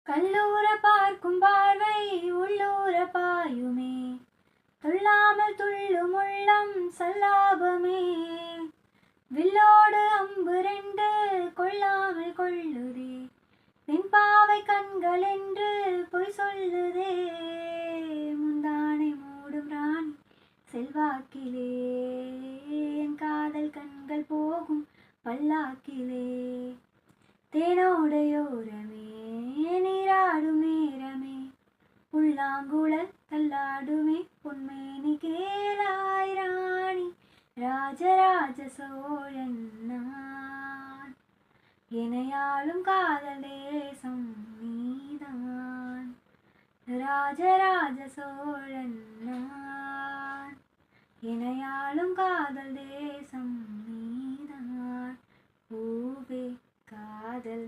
கல்லூர பார்க்கும் பார்வை உள்ளூர பாயுமே, துள்ளாமல் துள்ளும் உள்ளம் சல்லாபமே. வில்லோடு அம்பு ரெண்டு கொள்ளாமல் கொள்ளுதே, வெண்பாவை கண்கள் என்று பொய் சொல்லுதே. முந்தானை மூடும் ராணி செல்வாக்கிலே, என் காதல் கண்கள் போகும் பல்லாக்கிலே. தேனோடையோரமே நீராடும் நேரமே, புல்லாங்குழல் தள்ளாடுமே பொன்மேனி கேளாய் ராணி. ராஜராஜ சோழன் நான், எனையாளும் காதல் தேசம் நீதான். ராஜராஜ சோழன் நான், எனையாளும் காதல் தேசம் நீதான். பூவே காதல்